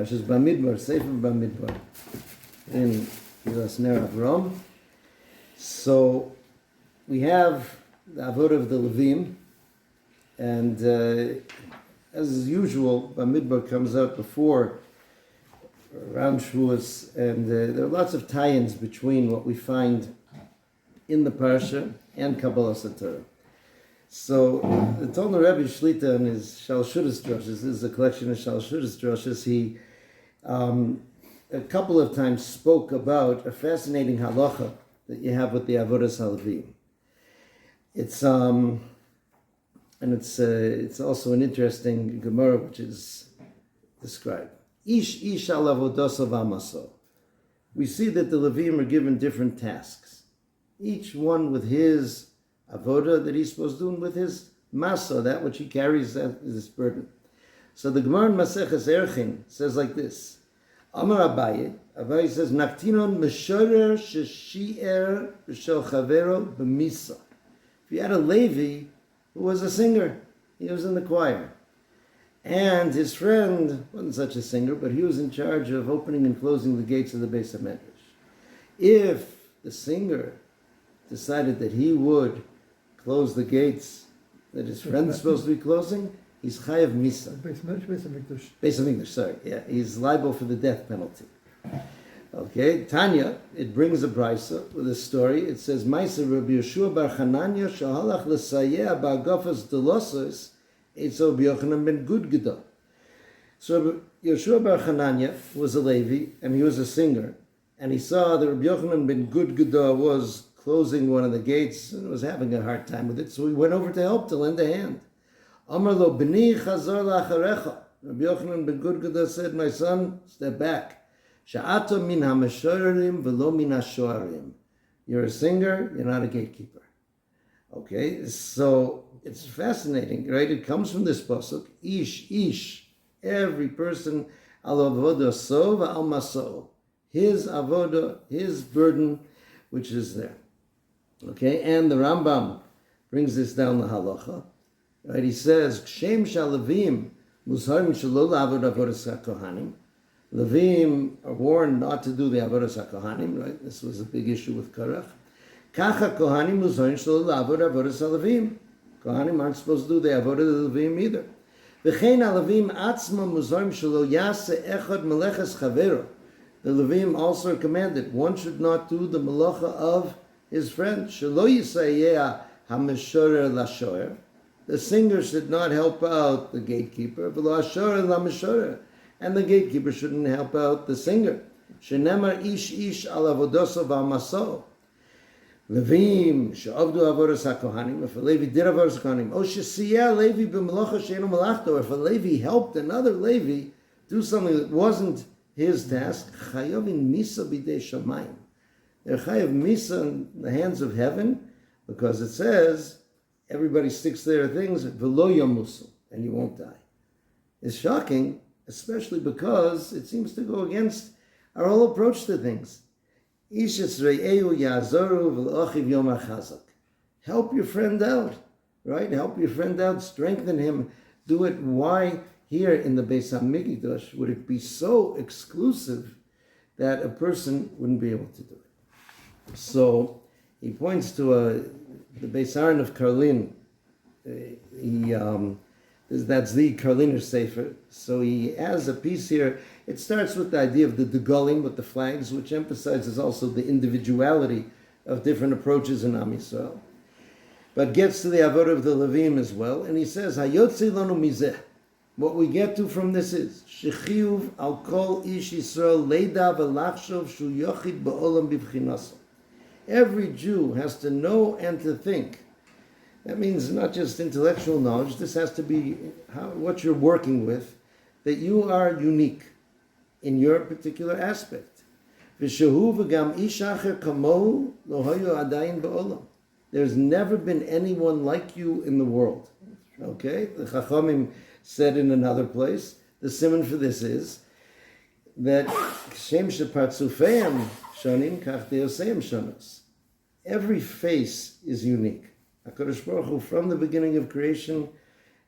Parshas Bamidbar, Sefer Bamidbar, in Ner Aharon. So we have the Avodah of the Leviim, and as usual, Bamidbar comes out before around Shavuos, and there are lots of tie-ins between what we find in the Parsha and Kabbalah Satorah. So the Tolna Rebbe Shlita in his Shalshudas Droshes, this is a collection of Shalshudas Droshes, he a couple of times spoke about a fascinating halacha that you have with the Avodas Leviim. It's also an interesting Gemara which is described. Ish al avodaso v'amaso. We see that the Leviim are given different tasks, each one with his avodah that he's supposed to do, and with his masa, that which he carries as his burden. So the Gemara in Maseches Erchin says like this: Amar Abaye says, Naktinon meshorer sheshi'er b'shel chavero b'misa. If you had a Levi who was a singer, he was in the choir, and his friend wasn't such a singer, but he was in charge of opening and closing the gates of the Beis Medrash. If the singer decided that he would close the gates that his friend is supposed to be closing, he's chayav misa. Beis Hamikdash, sorry. Yeah, he's liable for the death penalty. Okay, Tanya, it brings a brisa with a story. It says, Maisa Rabbi Yeshua bar Chananya shahalach l'sayeh ba'agafas delosos etzo Rabbi Yochanan ben Gudgada. So Rabbi Yeshua bar Chananya was a Levi, and he was a singer, and he saw that Rabbi Yochanan ben Gudgada was closing one of the gates and was having a hard time with it, so he went over to help, to lend a hand. Amar lo b'ni chazor la'acharecha. Rabbi Yochanan ben Gudgada said, my son, step back. Sha'ato min ha'meshorerim v'lo min ha'shoarim. You're a singer, you're not a gatekeeper. Okay, so it's fascinating, right? It comes from this pasuk, ish, every person, al avodah so v'al maso. His avodah, his burden, which is there. Okay, and the Rambam brings this down the halacha. Right, he says, Shem shal Leviim muzharim shelo la'avod avodas hakohanim. Leviim are warned not to do the avodas hakohanim. Right, this was a big issue with Korach. Kacha kohanim muzharim shelo la'avod avodas Leviim. Kohanim aren't supposed to do the avodah of the Leviim either. V'chein Leviim atzma muzharim shelo yase echad meleches chavero. The Leviim also are commanded, one should not do the malacha of his friend. Shelo yisayeh ha'meshorer la'shoer. The singer should not help out the gatekeeper, v'lo ha'shorer la'meshorer. And the gatekeeper shouldn't help out the singer. Shenemar ish al avodoso v'amaso. Leviim she'avdu avodas hakohanim. If a Levi did avodas hakohanim, o she'siyeh Levi b'malacha she'enu malachto. If a Levi helped another Levi do something that wasn't his task, chayovin misa b'dei shamayim. They're chayav misa in the hands of heaven, because it says everybody sticks their things v'lo yamusu, and you won't die. It's shocking, especially because it seems to go against our whole approach to things. Ishas re'eu yazoru v'lochiv yomar chazak. Help your friend out, right? Help your friend out, strengthen him, do it. Why here in the Beis Hamikdash would it be so exclusive that a person wouldn't be able to do it? So he points to the Beis Aharon of Karlin. That's the Karliner Sefer. So he has a piece here. It starts with the idea of the degalim, with the flags, which emphasizes also the individuality of different approaches in Am Yisrael, but gets to the avodah of the Leviim as well. And he says, Hayotzi lanu mizeh. What we get to from this is shechiyuv al kol ish Yisrael leida v'lachshov shu yochid ba'olam b'vchinaso. Every Jew has to know and to think. That means not just intellectual knowledge. This has to be what you're working with, that you are unique in your particular aspect. V'shehu v'gam ish acher kamohu lo hayu adayin ba'olam. There's never been anyone like you in the world. Okay? The Chachamim said in another place, the simon for this is that Shem shepartzufeim shonim kach deoseim shonos. Every face is unique. HaKadosh Baruch Hu, from the beginning of creation,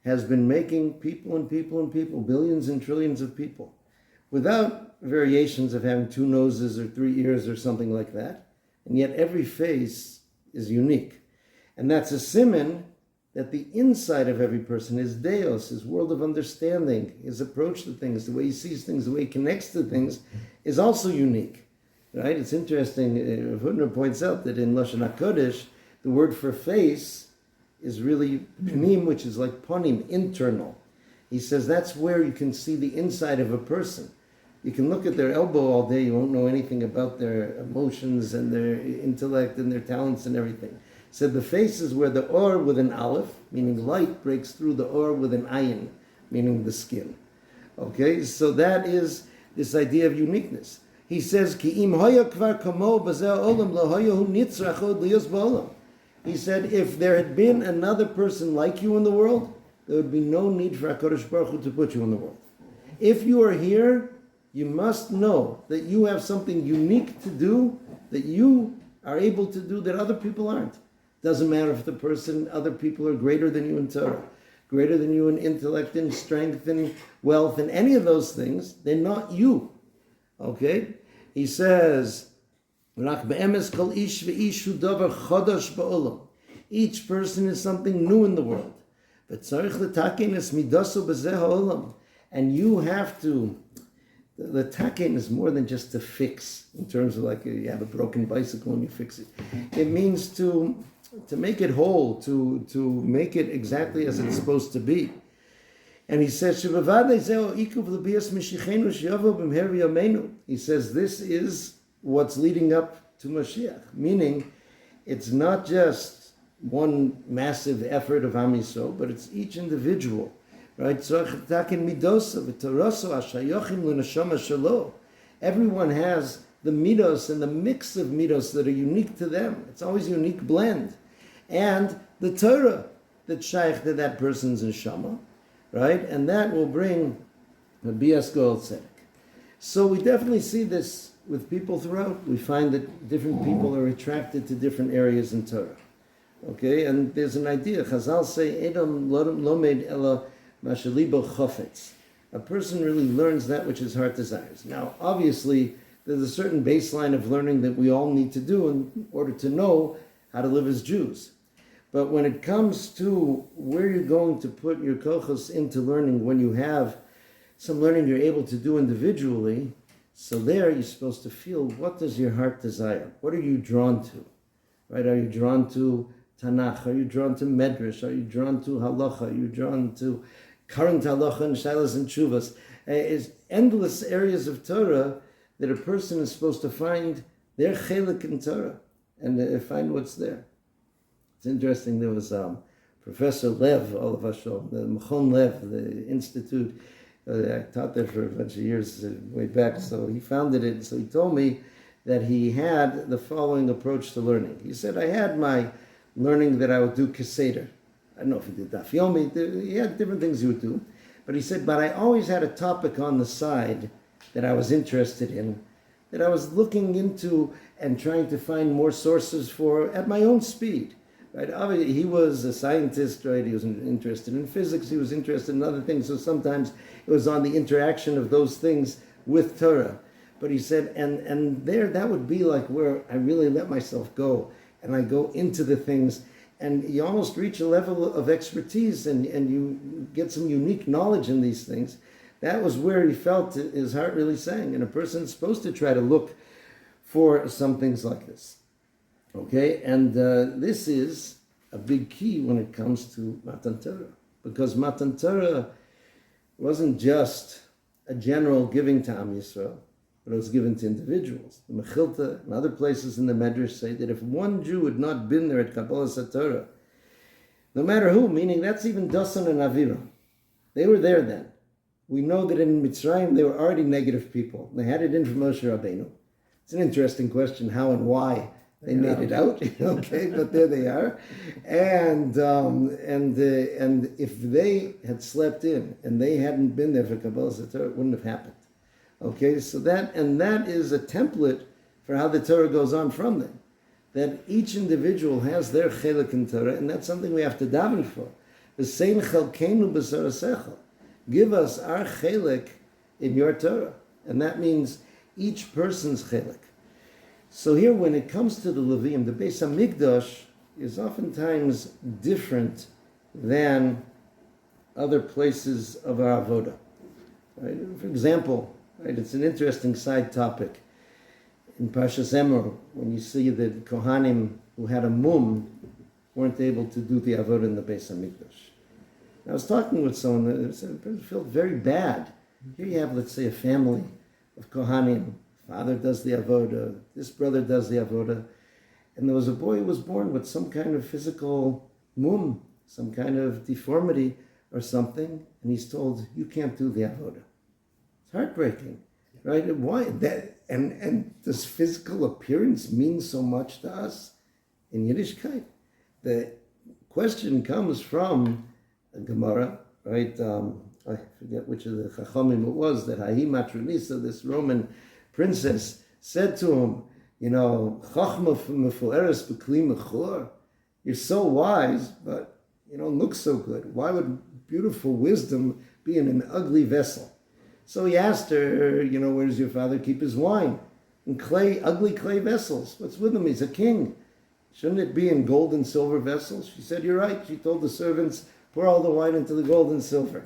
has been making people and people and people, billions and trillions of people. without variations of having 2 noses or 3 ears or something like that. And yet every face is unique. And that's a siman that the inside of every person, his deos, his world of understanding, his approach to things, the way he sees things, the way he connects to things, is also unique. Right? It's interesting, Hudner points out that in Lashon HaKodesh, the word for face is really pnim, which is like panim, internal. He says that's where you can see the inside of a person. You can look at their elbow all day, you won't know anything about their emotions and their intellect and their talents and everything. Said the face is where the or with an aleph, meaning light, breaks through the or with an ayin, meaning the skin. Okay, so that is this idea of uniqueness. He says, Ki im hoya kvar kamo b'zeh olam lo hoya hu nitzrach od liyos b'olam. He said, if there had been another person like you in the world, there would be no need for HaKadosh Baruch Hu to put you in the world. If you are here, you must know that you have something unique to do, that you are able to do that other people aren't. Doesn't matter if other people are greater than you in Torah, greater than you in intellect and strength and wealth and any of those things, they're not you. Okay? He says, each person is something new in the world. And you have to, the taken is more than just to fix, in terms of like you have a broken bicycle and you fix it. It means to make it whole, to make it exactly as it's supposed to be. And he says, he says, this is what's leading up to Mashiach. Meaning, it's not just one massive effort of Am Yisrael, but it's each individual. Right? Everyone has the midos and the mix of midos that are unique to them. It's always a unique blend. And the Torah that's shaykh to that person's neshama, right? And that will bring the bias goel tzedek. So we definitely see this with people throughout. We find that different people are attracted to different areas in Torah. Okay, and there's an idea. Chazal say, "Edom lomed ela mashalibo chofetz." A person really learns that which his heart desires. Now, obviously, there's a certain baseline of learning that we all need to do in order to know how to live as Jews. But when it comes to where you're going to put your kochos into learning, when you have some learning you're able to do individually, so there you're supposed to feel, what does your heart desire? What are you drawn to? Right? Are you drawn to Tanakh? Are you drawn to Medrash? Are you drawn to Halacha? Are you drawn to current Halacha and Shalas and Shuvas? It's endless areas of Torah that a person is supposed to find their chelik in Torah and find what's there. It's interesting, there was Professor Lev, all of us know, the Mechon Lev, the institute. I taught there for a bunch of years way back, so he founded it. So he told me that he had the following approach to learning. He said, I had my learning that I would do Keseder. I don't know if he did Daf Yomi, he had different things he would do. But he said, but I always had a topic on the side that I was interested in, that I was looking into and trying to find more sources for at my own speed. Right? Obviously, he was a scientist, right? He was interested in physics, he was interested in other things, so sometimes it was on the interaction of those things with Torah. But he said, and there, that would be like where I really let myself go, and I go into the things, and you almost reach a level of expertise, and you get some unique knowledge in these things. That was where he felt his heart really sang, and a person's supposed to try to look for some things like this. Okay, and this is a big key when it comes to Matan Torah, because Matan Torah wasn't just a general giving to Am Yisrael, but it was given to individuals. The Mechilta and other places in the Medrash say that if one Jew had not been there at Kabbalas Torah, no matter who, meaning that's even Dasan and Aviram, they were there then. We know that in Mitzrayim they were already negative people. They had it in from Moshe Rabbeinu. It's an interesting question, how and why they made it out, okay, but there they are. And if they had slept in and they hadn't been there for Kabbalas Torah, it wouldn't have happened. Okay, so that is a template for how the Torah goes on from them. That each individual has their chelik in Torah, and that's something we have to daven for. V'sein chelkeinu b'sarasecha. Give us our chelik in your Torah. And that means each person's chelik. So here, when it comes to the Leviim, the Beis HaMikdash is oftentimes different than other places of our avoda. Right? For example, right, it's an interesting side topic. In Parshas Emor, when you see that Kohanim who had a mum weren't able to do the avoda in the Beis HaMikdash. I was talking with someone that said it felt very bad. Here you have, let's say, a family of Kohanim. Father does the avoda, this brother does the avoda, and there was a boy who was born with some kind of physical mum, some kind of deformity or something, and he's told, you can't do the avoda. It's heartbreaking, right? And why? And does physical appearance mean so much to us in Yiddishkeit? The question comes from a Gemara, right? I forget which of the Chachamim it was, that Hahi Matronisa, this Roman princess, said to him, Chachma mefueres b'kli mechor. You're so wise, but you don't look so good. Why would beautiful wisdom be in an ugly vessel? So he asked her, where does your father keep his wine? In ugly clay vessels. What's with him? He's a king. Shouldn't it be in gold and silver vessels? She said, you're right. She told the servants, pour all the wine into the gold and silver.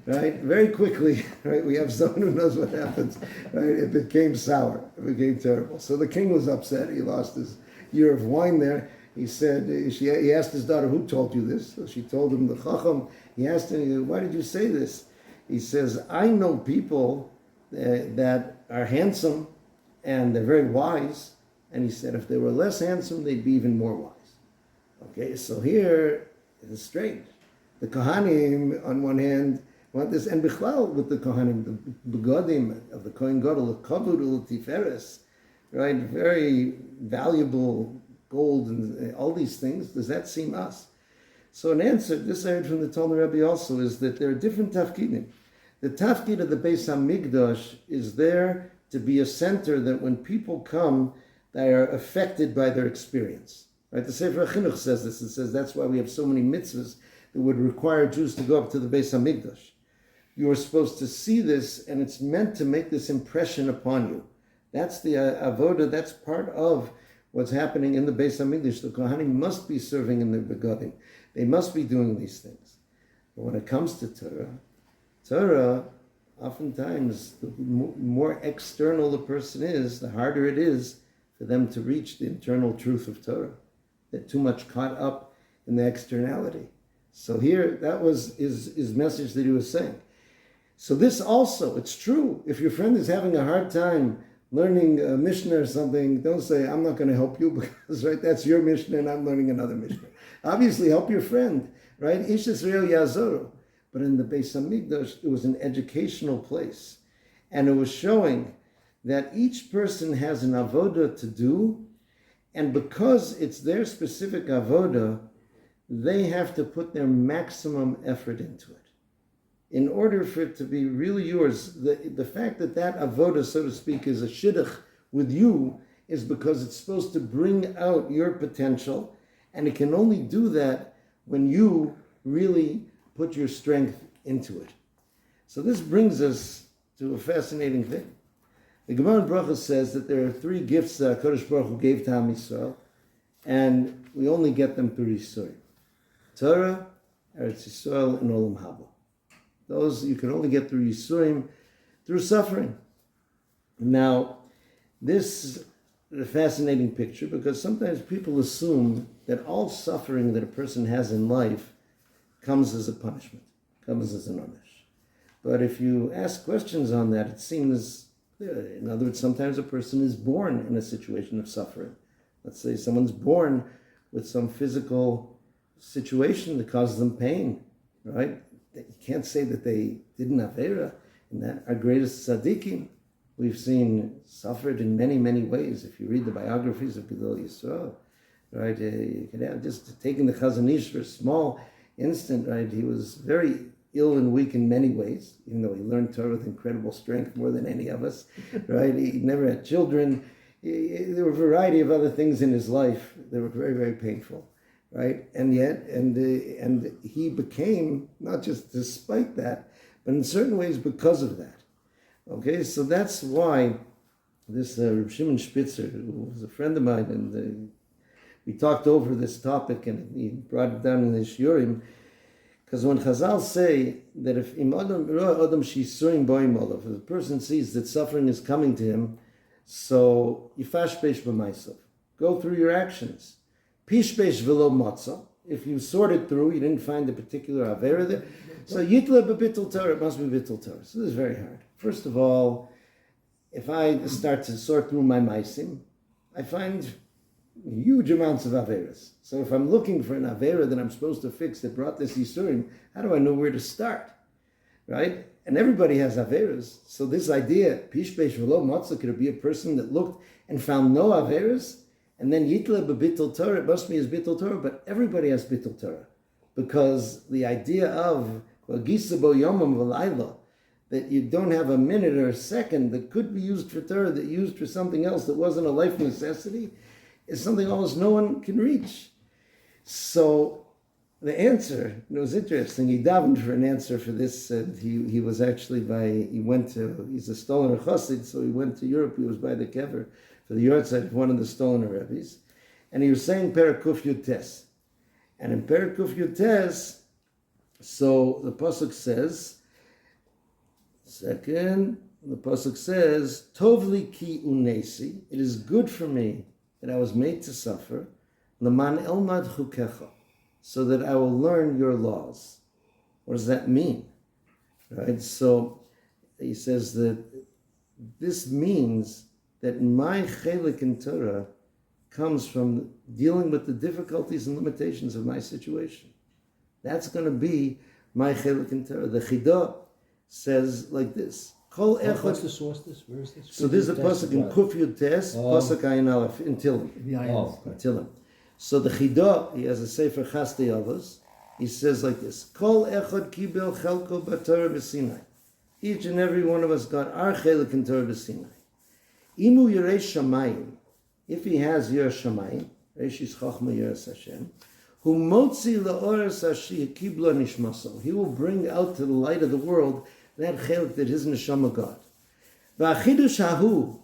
Right? Very quickly, right? We have someone who knows what happens. Right? It became sour. It became terrible. So the king was upset. He lost his year of wine there. He said, he asked his daughter, who told you this? So she told him, the Chacham. He asked him, why did you say this? He says, I know people that are handsome and they're very wise. And he said, if they were less handsome, they'd be even more wise. Okay, so here it's strange. The Kohanim, on one hand, want this, and Bichlal with the Kohanim, the Begodim of the Kohen Gadol, the Kavod Tiferes, right? Very valuable gold and all these things. Does that seem us? So an answer, this I heard from the Talmud Rebbe also, is that there are different tafkidim. The tafkid of the Beis HaMikdash is there to be a center that when people come, they are affected by their experience. Right? The Sefer HaChinuch says this. It says that's why we have so many mitzvahs that would require Jews to go up to the Beis HaMikdash. You are supposed to see this, and it's meant to make this impression upon you. That's the avoda. That's part of what's happening in the Beis HaMikdash. The Kohanim must be serving in the begodim. They must be doing these things. But when it comes to Torah, oftentimes the more external the person is, the harder it is for them to reach the internal truth of Torah. They're too much caught up in the externality. So here, that was his message that he was saying. So this also, it's true. If your friend is having a hard time learning a Mishnah or something, don't say, I'm not going to help you, because, right, that's your Mishnah and I'm learning another Mishnah. Obviously, help your friend, right? Ish Yisrael Yazoru. But in the Beis HaMikdash, it was an educational place. And it was showing that each person has an avoda to do, and because it's their specific avoda, they have to put their maximum effort into it. In order for it to be really yours, the fact that avoda, so to speak, is a shidduch with you is because it's supposed to bring out your potential, and it can only do that when you really put your strength into it. So this brings us to a fascinating thing. The Gemara in Brachos says that there are three gifts that HaKadosh Baruch Hu gave to Am Yisrael, and we only get them through Yisrael. Torah, Eretz Yisrael, and Olam Haba. Those you can only get through Yisurim, through suffering. Now, this is a fascinating picture because sometimes people assume that all suffering that a person has in life comes as a punishment, comes as an onish. But if you ask questions on that, it seems, in other words, sometimes a person is born in a situation of suffering. Let's say someone's born with some physical situation that causes them pain, right? You can't say that they didn't have Avera, and that our greatest tzaddikim, we've seen, suffered in many, many ways. If you read the biographies of Gedol Yisrael, right, you can have just taking the Chazon Ish for a small instant, right, he was very ill and weak in many ways, even though he learned Torah with incredible strength, more than any of us, right? He never had children. There were a variety of other things in his life that were very, very painful. Right, and yet, and he became, not just despite that, but in certain ways because of that. Okay, so that's why this Reb Shimon Spitzer, who was a friend of mine, and we talked over this topic, and he brought it down in the Shiurim, because when Chazal say that if the person sees that suffering is coming to him, so yifash peish b'maisav, go through your actions. Pish peish v'lo matza. If you sorted through, you didn't find a particular avera there, so yitla b'bittul Torah, it must be bittul Torah. So this is very hard. First of all, if I start to sort through my maisim, I find huge amounts of averas. So if I'm looking for an avera that I'm supposed to fix that brought this yisurim, how do I know where to start? Right? And everybody has averas. So this idea, pish peish v'lo matzah, could it be a person that looked and found no averas? And then yitla b'bittul Torah, it must be his bittul Torah, but everybody has bittul Torah. Because the idea of v'gisa bo yomam v'layla, that you don't have a minute or a second that could be used for Torah, that used for something else that wasn't a life necessity, is something almost no one can reach. So the answer, it was interesting, he davened for an answer for this. He was actually he's a Stoner Chassid, so he went to Europe, he was by the kever for the yahrzeit of one of the Stoner Rebbe's, and he was saying Perakuf Yutes. And in Perakuf Yutes, so the Pasuk says, Tovli ki unesi, it is good for me that I was made to suffer, Laman elmad chukecha, so that I will learn your laws. What does that mean? Right? So he says that this means that my chelik in Torah comes from dealing with the difficulties and limitations of my situation. That's going to be my chelik in Torah. The Chidah says like this. What's the source? Where is this? So this is a pasuk in Kuf Yud Tes, pasuk Ayin Aleph in Tilim. Tilim. So the Chidah, he has a sefer Chastei Avos. He says like this: Kol echad kibel chelko b'Torah b'Sinai. Each and every one of us got our chelik in Torah b'Sinai. Imu yirei shamayim. If he has yer shamayim, reishis chachma yiras Hashem, hu motzi la'oras hashi kibla nishmaso. He will bring out to the light of the world that chelik that his neshama got. V'achidush hahu,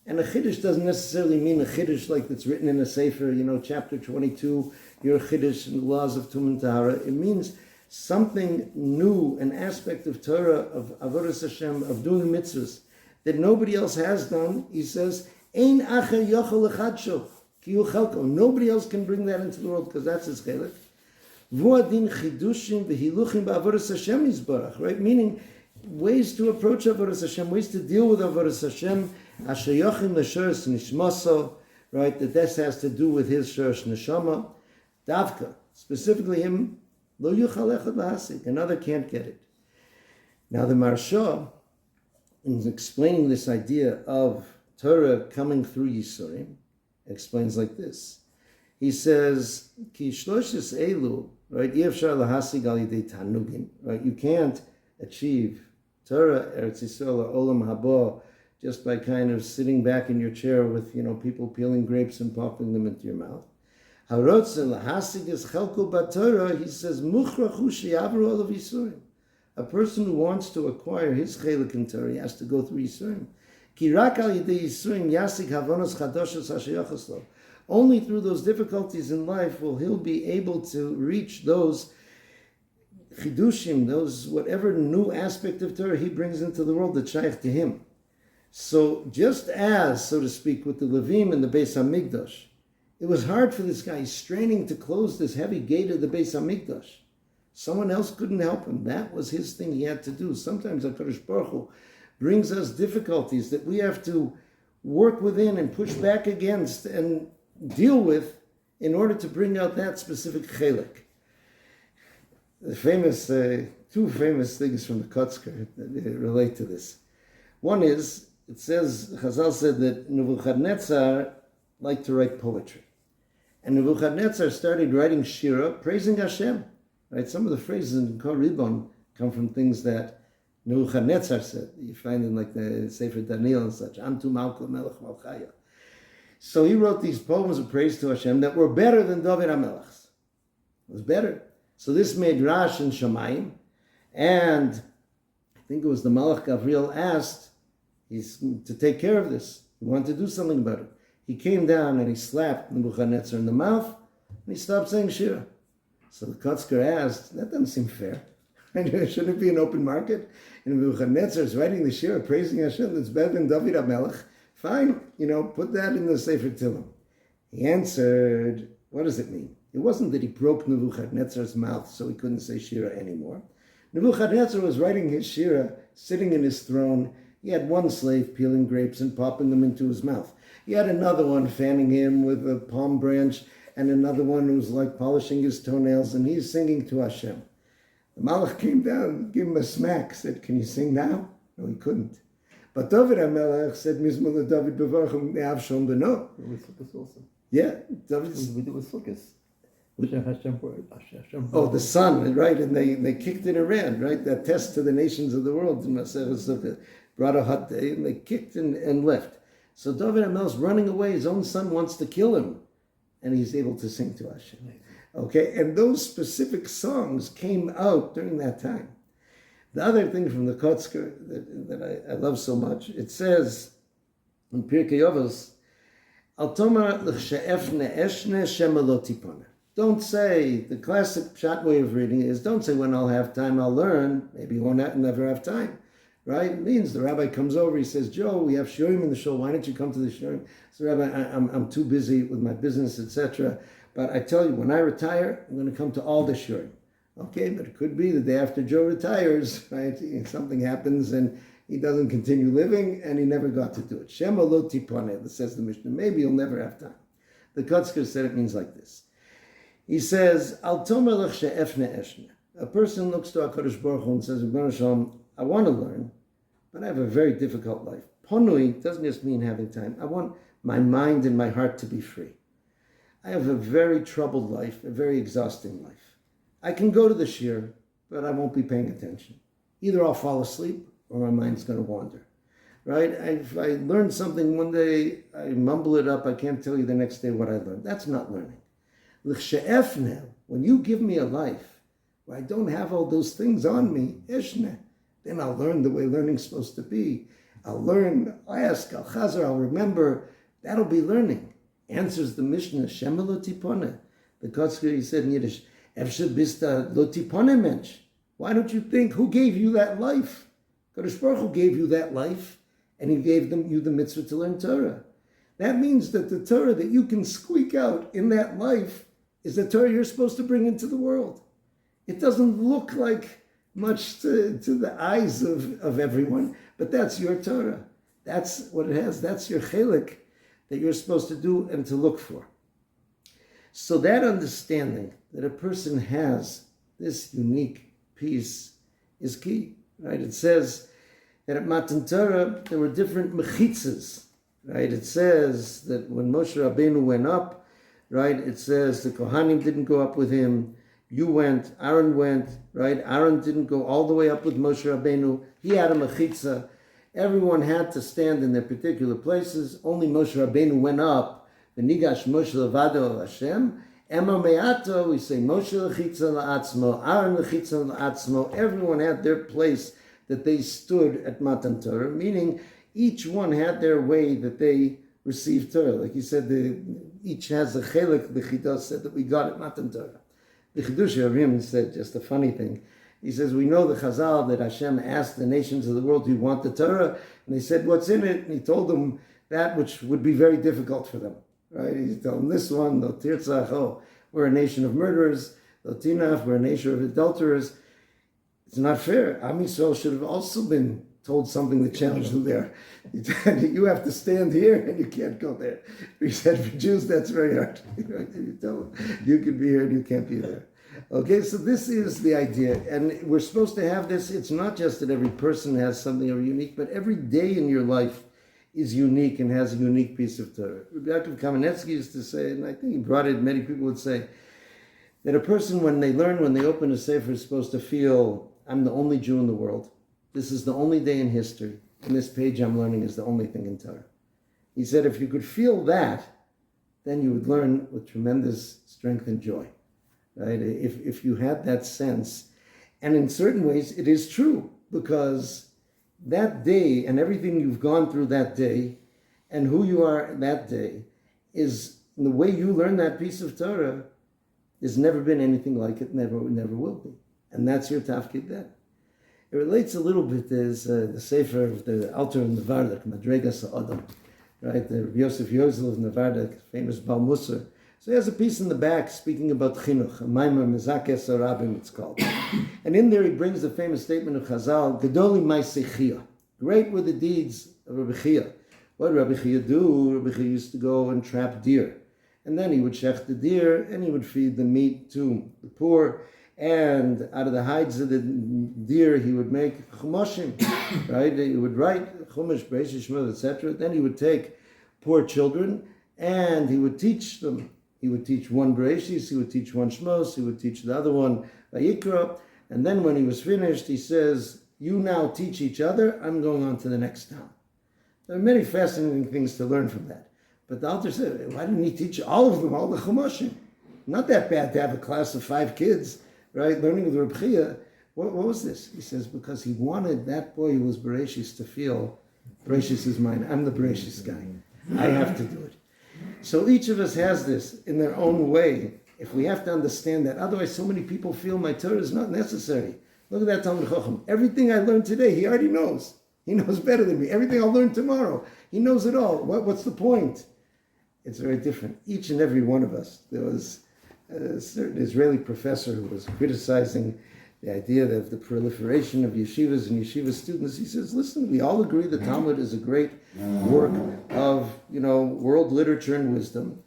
and a chiddush doesn't necessarily mean a chiddush like that's written in a sefer, chapter 22, your chiddush and the laws of Tum and Tahara. It means something new, an aspect of Torah, of Avodas Hashem, of doing mitzvahs that nobody else has done. He says, Ein acher yochel lechadsho, ki hu chelko. Nobody else can bring that into the world because that's his chelik. V'adin chidushim v'hiluchim ba'avodas Hashem yisbarach, right? Meaning, ways to approach Avodas Hashem, ways to deal with Avodas Hashem, Ashayochim l'shoresh nishmaso, right? That this has to do with his shoresh neshama. Davka, specifically him, lo yuchal echad lahasik, another can't get it. Now the Marsha, in explaining this idea of Torah coming through Yisurim, explains like this. He says, Ki shloshes elu, right? Yevshar lahasig al yidei tanugim, right? You can't achieve Torah, Eretz Yisrael, or Olam Haba, just by kind of sitting back in your chair with, people peeling grapes and popping them into your mouth. Harotze lahasig es chelko b'Torah, he says, muchrachu sheyavru olav Yisurim. A person who wants to acquire his chelik in Torah has to go through Yisurim. Ki rak al yidei Yisurim yasig havonos chadoshos hashayachos lo. Only through those difficulties in life will he be able to reach those chidushim, those whatever new aspect of Torah he brings into the world that's shaykh to him. So just as, so to speak, with the Leviim and the Beis HaMikdash, it was hard for this guy. He's straining to close this heavy gate of the Beis HaMikdash. Someone else couldn't help him. That was his thing he had to do. Sometimes HaKadosh Baruch Hu brings us difficulties that we have to work within and push back against and deal with in order to bring out that specific chelik. The famous, two famous things from the Kotzker that relate to this. One is, it says, Chazal said that Nebuchadnezzar liked to write poetry. And Nebuchadnezzar started writing Shira, praising Hashem. Right? Some of the phrases in Kol Ribon come from things that Nebuchadnezzar said. You find in like the Sefer Daniel and such. Antu Malka Melech Malchaya. So he wrote these poems of praise to Hashem that were better than David HaMelech's. It was better. So this made Rash and Shamayim. And I think it was the Malach Gavriel asked, He's to take care of this. He wanted to do something about it. He came down and he slapped Nebuchadnezzar in the mouth, and he stopped saying Shira. So the Kotzker asked, that doesn't seem fair. Shouldn't it be an open market? And Nebuchadnezzar is writing the Shira, praising Hashem, that's better than David HaMelech. Fine, put that in the Sefer Tehillim. He answered, what does it mean? It wasn't that he broke Nebuchadnezzar's mouth so he couldn't say Shira anymore. Nebuchadnezzar was writing his Shira, sitting in his throne. He had one slave peeling grapes and popping them into his mouth. He had another one fanning him with a palm branch, and another one who was like polishing his toenails, and he's singing to Hashem. The Malach came down, gave him a smack, said, can you sing now? No, he couldn't. But David HaMelech said, Mizmor David Bevarchim Ne'avshom Beno. It was Sukkot also. Yeah, David's... We did with Sukkot. Oh, the sun, right? And they kicked it around, right? That test to the nations of the world in Masechah Sukkot brought a hot day, and they kicked and left. So David HaMelech's running away. His own son wants to kill him, and he's able to sing to Hashem. Okay, and those specific songs came out during that time. The other thing from the Kotzker that I love so much, it says in Pirkei Avos, Al tomar l'chshe'efne eshne shema lo tipona. Don't say, the classic shot way of reading is, don't say when I'll have time, I'll learn. Maybe you won't never have time, right? It means the rabbi comes over, he says, Joe, we have shiurim in the shul, why don't you come to the shiurim? So Rabbi, I'm too busy with my business, etc. But I tell you, when I retire, I'm going to come to all the shiurim. Okay, but it could be the day after Joe retires, right? Something happens and he doesn't continue living and he never got to do it. Shema lo tipone, says the Mishnah. Maybe you'll never have time. The Kotzker said it means like this. He says, Al tomer lech she'efne eshne. A person looks to HaKadosh Baruch Hu and says, I want to learn, but I have a very difficult life. Ponui doesn't just mean having time. I want my mind and my heart to be free. I have a very troubled life, a very exhausting life. I can go to the shir, but I won't be paying attention. Either I'll fall asleep or my mind's going to wander. Right? If I learn something one day, I mumble it up, I can't tell you the next day what I learned. That's not learning. L'chshe'efne, when you give me a life where I don't have all those things on me, eshne, then I'll learn the way learning's supposed to be. I'll learn, I'll ask, I'll chazer, I'll remember. That'll be learning. Answers the Mishnah, Shema lo tipone. The Kotzker, he said in Yiddish, Efshe bista lo tipone mensch. Why don't you think, who gave you that life? Kadosh Baruch Hu gave you that life, and he gave you the mitzvah to learn Torah. That means that the Torah that you can squeak out in that life is the Torah you're supposed to bring into the world. It doesn't look like much to the eyes of everyone, but that's your Torah. That's what it has. That's your chelik that you're supposed to do and to look for. So that understanding that a person has this unique piece is key, right? It says that at Matan Torah there were different mechitzas, right? It says that when Moshe Rabbeinu went up, right? It says the Kohanim didn't go up with him. You went, Aaron went, right? Aaron didn't go all the way up with Moshe Rabbeinu. He had a mechitza. Everyone had to stand in their particular places. Only Moshe Rabbeinu went up. V'nigash Moshe levado el Hashem. Ema me'ato, we say Moshe lechitza la'atzmo, Aaron lechitza la'atzmo. Everyone had their place that they stood at Matan Torah, meaning each one had their way that they received Torah. Like he said, each has a chelik, the Chidah said, that we got at Matan Torah. The Chidush Yerim said just a funny thing. He says, we know the Chazal that Hashem asked the nations of the world, do you want the Torah? And they said, what's in it? And he told them that which would be very difficult for them. Right? He told them this one, Lo tirtzach, oh, we're a nation of murderers. Lo tinaf, we're a nation of adulterers. It's not fair. Am Yisrael should have also been told something that challenged them there. You have to stand here and you can't go there. He said, for Jews, that's very hard. You tell them, you can be here and you can't be there. Okay, so this is the idea. And we're supposed to have this. It's not just that every person has something unique, but every day in your life is unique and has a unique piece of Torah. Rabbi Yaakov Kamenetsky used to say, and I think he brought it, many people would say, that a person, when they learn, when they open a sefer, is supposed to feel, I'm the only Jew in the world. This is the only day in history. And this page I'm learning is the only thing in Torah. He said, if you could feel that, then you would learn with tremendous strength and joy. Right? If you had that sense. And in certain ways, it is true, because that day and everything you've gone through that day and who you are that day is the way you learn that piece of Torah. There's never been anything like it, never will be. And that's your tafkid then. It relates a little bit, there's the Sefer of the Alter of Nevardak, Madregas Adam, right? The Rabbi Yosef Yozel of Nevardak, famous Bal Musar. So he has a piece in the back speaking about chinuch, a Maimar Mezakes Arabim it's called. And in there he brings the famous statement of Chazal, Gedoli Maaseh Chia. Great were the deeds of Rabbi Chia. What did Rabbi Chia do? Rabbi Chia used to go and trap deer. And then he would shech the deer and he would feed the meat to the poor. And out of the hides of the deer, he would make chumoshim, right? He would write chumash, Beis, Shmuel, etc. Then he would take poor children and he would teach them. He would teach one Bereshis, he would teach one Shmos, he would teach the other one Vayikra. And then when he was finished, he says, you now teach each other, I'm going on to the next town. There are many fascinating things to learn from that. But the Alter said, why didn't he teach all of them, all the chumoshim? Not that bad to have a class of 5 kids, right, learning with Reb Chia. What was this? He says, because he wanted that boy who was Bereshis to feel, Bereshis is mine, I'm the Bereshis guy. I have to do it. So each of us has this in their own way. If we have to understand that, otherwise so many people feel my Torah is not necessary. Look at that Talmud Chacham. Everything I learned today, he already knows. He knows better than me. Everything I'll learn tomorrow, he knows it all. What's the point? It's very different. Each and every one of us. There was a certain Israeli professor who was criticizing the idea of the proliferation of yeshivas and yeshiva students. He says, listen, we all agree the Talmud is a great work of, world literature and wisdom,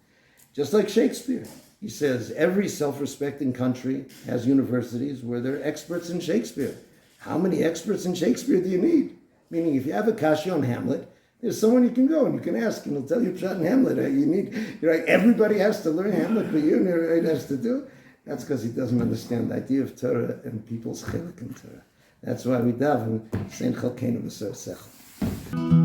just like Shakespeare. He says, every self-respecting country has universities where they're experts in Shakespeare. How many experts in Shakespeare do you need? Meaning, if you have a kasha on Hamlet, there's someone you can go and you can ask, and he'll tell you Pshat in Hamlet. Everybody has to learn Hamlet, but you has to do it. That's because he doesn't understand the idea of Torah and people's chilek in Torah. That's why we daven, Sein Chalkeinu V'Sor Sechel.